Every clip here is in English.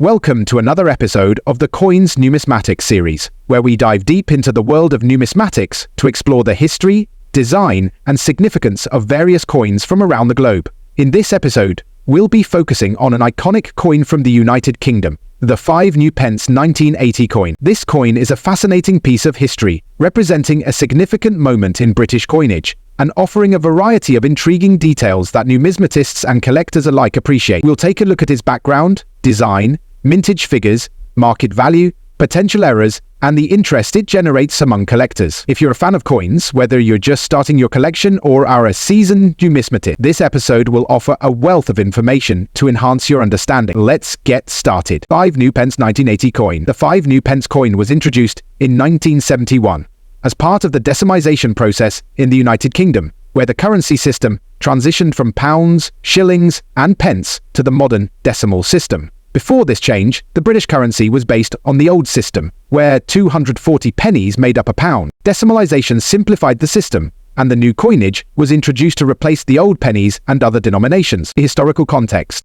Welcome to another episode of the Coins Numismatics series, where we dive deep into the world of numismatics to explore the history, design, and significance of various coins from around the globe. In this episode, we'll be focusing on an iconic coin from the United Kingdom, the 5 new pence 1980 coin. This coin is a fascinating piece of history, representing a significant moment in British coinage, and offering a variety of intriguing details that numismatists and collectors alike appreciate. We'll take a look at its background, design, mintage figures, market value, potential errors, and the interest it generates among collectors. If you're a fan of coins, whether you're just starting your collection or are a seasoned numismatist, this episode will offer a wealth of information to enhance your understanding. Let's get started. 5 new pence 1980 coin. The 5 new pence coin was introduced in 1971 as part of the decimalisation process in the United Kingdom, where the currency system transitioned from pounds, shillings, and pence to the modern decimal system. Before this change, the British currency was based on the old system, where 240 pennies made up a pound. Decimalisation simplified the system, and the new coinage was introduced to replace the old pennies and other denominations. Historical context.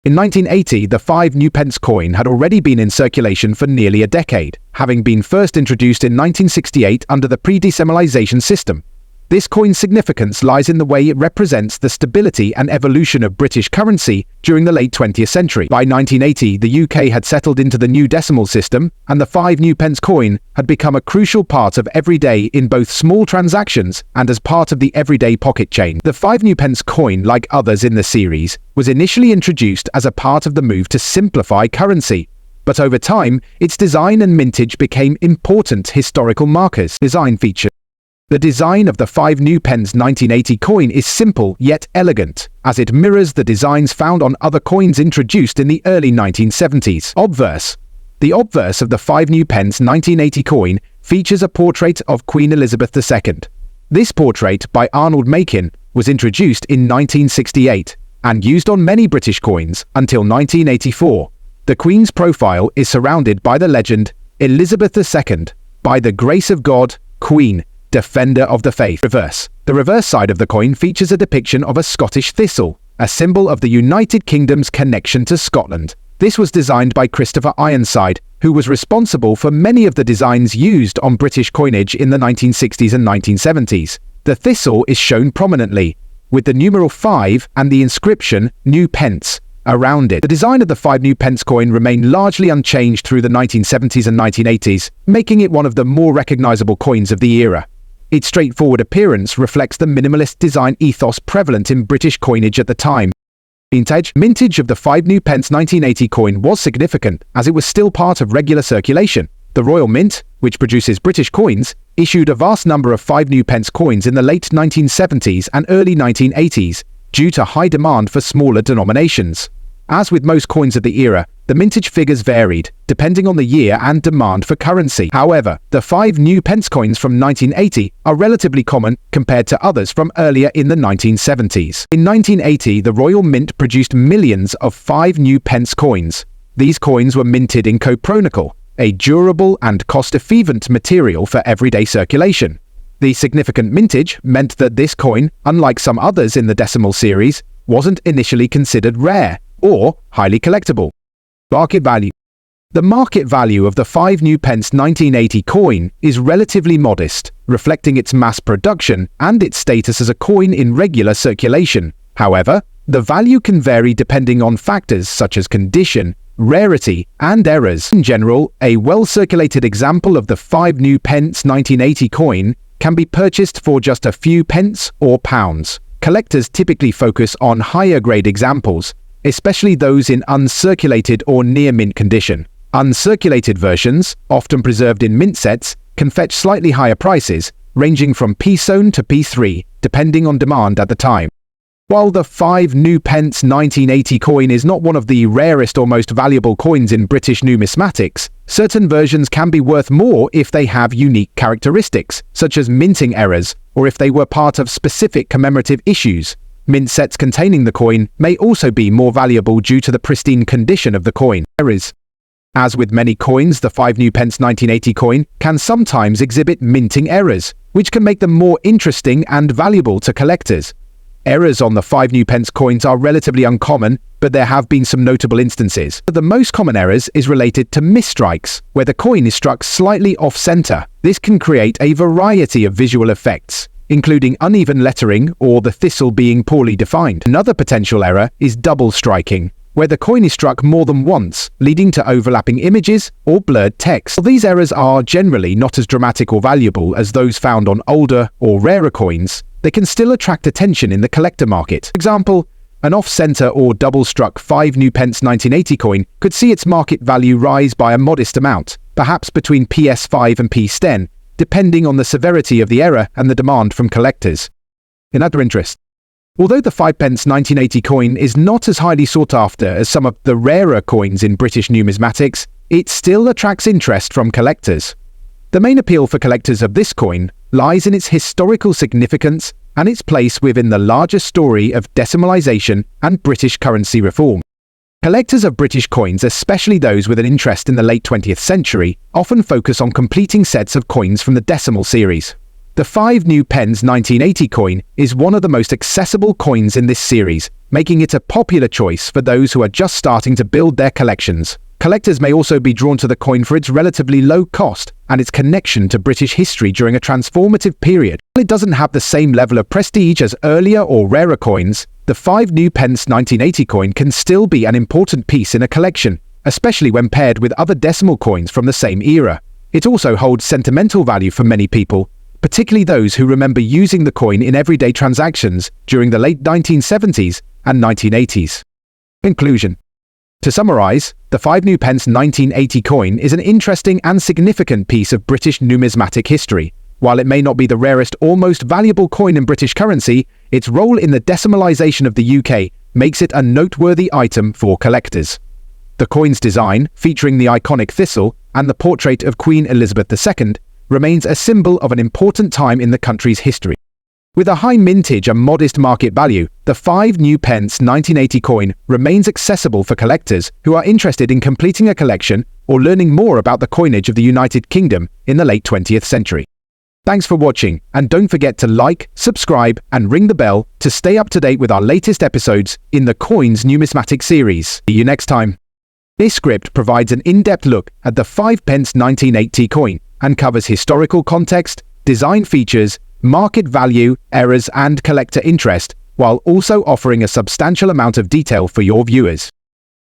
In 1980, the 5 new pence coin had already been in circulation for nearly a decade, having been first introduced in 1968 under the pre-decimalisation system. This coin's significance lies in the way it represents the stability and evolution of British currency during the late 20th century. By 1980, the UK had settled into the new decimal system, and the 5 new pence coin had become a crucial part of every day in both small transactions and as part of the everyday pocket change. The 5 new pence coin, like others in the series, was initially introduced as a part of the move to simplify currency, but over time, its design and mintage became important historical markers. Design feature. The design of the 5 new pence 1980 coin is simple yet elegant, as it mirrors the designs found on other coins introduced in the early 1970s. Obverse. The obverse of the 5 new pence 1980 coin features a portrait of Queen Elizabeth II. This portrait, by Arnold Machin, was introduced in 1968 and used on many British coins until 1984. The Queen's profile is surrounded by the legend, Elizabeth II, by the grace of God, Queen, Defender of the Faith. Reverse. The reverse side of the coin features a depiction of a Scottish thistle, a symbol of the United Kingdom's connection to Scotland. This was designed by Christopher Ironside, who was responsible for many of the designs used on British coinage in the 1960s and 1970s. The thistle is shown prominently, with the numeral 5 and the inscription New Pence around it. The design of the 5 new pence coin remained largely unchanged through the 1970s and 1980s, making it one of the more recognisable coins of the era. Its straightforward appearance reflects the minimalist design ethos prevalent in British coinage at the time. Mintage of the 5 new pence 1980 coin was significant, as it was still part of regular circulation. The Royal Mint, which produces British coins, issued a vast number of 5 new pence coins in the late 1970s and early 1980s, due to high demand for smaller denominations. As with most coins of the era, the mintage figures varied, depending on the year and demand for currency. However, the 5 new pence coins from 1980 are relatively common compared to others from earlier in the 1970s. In 1980, the Royal Mint produced millions of 5 new pence coins. These coins were minted in copronical, a durable and cost-efficient material for everyday circulation. The significant mintage meant that this coin, unlike some others in the decimal series, wasn't initially considered rare or highly collectible. Market value. The market value of the 5 new pence 1980 coin is relatively modest, reflecting its mass production and its status as a coin in regular circulation. However, the value can vary depending on factors such as condition, rarity, and errors. In general, a well-circulated example of the 5 new pence 1980 coin can be purchased for just a few pence or pounds. Collectors typically focus on higher-grade examples, especially those in uncirculated or near-mint condition. Uncirculated versions, often preserved in mint sets, can fetch slightly higher prices, ranging from P-zone to P3, depending on demand at the time. While the 5 new pence 1980 coin is not one of the rarest or most valuable coins in British numismatics, certain versions can be worth more if they have unique characteristics, such as minting errors, or if they were part of specific commemorative issues. Mint sets containing the coin may also be more valuable due to the pristine condition of the coin. Errors. As with many coins, the 5 new pence 1980 coin can sometimes exhibit minting errors, which can make them more interesting and valuable to collectors. Errors on the 5 new pence coins are relatively uncommon but there have been some notable instances. The most common errors is related to misstrikes, where the coin is struck slightly off-center. This can create a variety of visual effects, including uneven lettering or the thistle being poorly defined. Another potential error is double striking, where the coin is struck more than once, leading to overlapping images or blurred text. While these errors are generally not as dramatic or valuable as those found on older or rarer coins, they can still attract attention in the collector market. For example, an off-center or double-struck 5 new pence 1980 coin could see its market value rise by a modest amount, perhaps between PS5 and PS10, depending on the severity of the error and the demand from collectors. In other interest, although the 5 pence 1980 coin is not as highly sought after as some of the rarer coins in British numismatics, it still attracts interest from collectors. The main appeal for collectors of this coin lies in its historical significance and its place within the larger story of decimalisation and British currency reform. Collectors of British coins, especially those with an interest in the late 20th century, often focus on completing sets of coins from the decimal series. The 5 new pence 1980 coin is one of the most accessible coins in this series, making it a popular choice for those who are just starting to build their collections. Collectors may also be drawn to the coin for its relatively low cost and its connection to British history during a transformative period. While it doesn't have the same level of prestige as earlier or rarer coins, the 5 new pence 1980 coin can still be an important piece in a collection, especially when paired with other decimal coins from the same era. It also holds sentimental value for many people, particularly those who remember using the coin in everyday transactions during the late 1970s and 1980s. Conclusion. To summarize, the 5 new pence 1980 coin is an interesting and significant piece of British numismatic history. While it may not be the rarest or most valuable coin in British currency, its role in the decimalisation of the UK makes it a noteworthy item for collectors. The coin's design, featuring the iconic thistle and the portrait of Queen Elizabeth II, remains a symbol of an important time in the country's history. With a high mintage and modest market value, the 5 new pence 1980 coin remains accessible for collectors who are interested in completing a collection or learning more about the coinage of the United Kingdom in the late 20th century. Thanks for watching, and don't forget to like, subscribe, and ring the bell to stay up to date with our latest episodes in the Coins Numismatic series. See you next time. This script provides an in-depth look at the 5 pence 1980 coin and covers historical context, design features, market value, errors, and collector interest, while also offering a substantial amount of detail for your viewers.